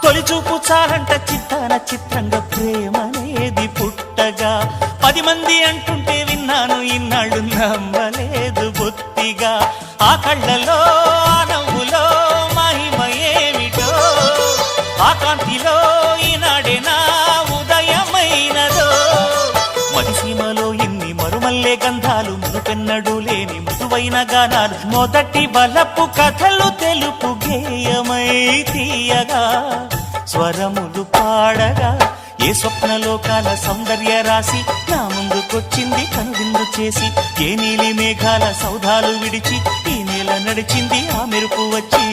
తొలి చూపు చాలంట చిత్తాన చిత్రంగా ప్రేమనేది పుట్టగా 10 మంది అంటుంటే విన్నాను ఇన్నాళ్ళు నమ్మలేదు బొత్తిగా ఆ కళ్ళలో ఆ నవ్వులో మహిమ ఏమిటో ఆ కాంతిలో ఈనాడే నా ఉదయమైనదో మదిసీమలో ఇన్ని మరుమల్లే గంధాలు మునుపెన్నడు లేని మృదువైన గానాలు మొదటి బలపు కథలు తెలుపు గేయమై తీయగా స్వరములు పాడగా ఏ స్వప్నలోకాల సౌందర్య రాసి నా ముందుకొచ్చింది కనువిందు చేసి ఏ నీలి మేఘాల సౌధాలు విడిచి ఈ నేల నడిచింది ఆ మెరుపు వచ్చి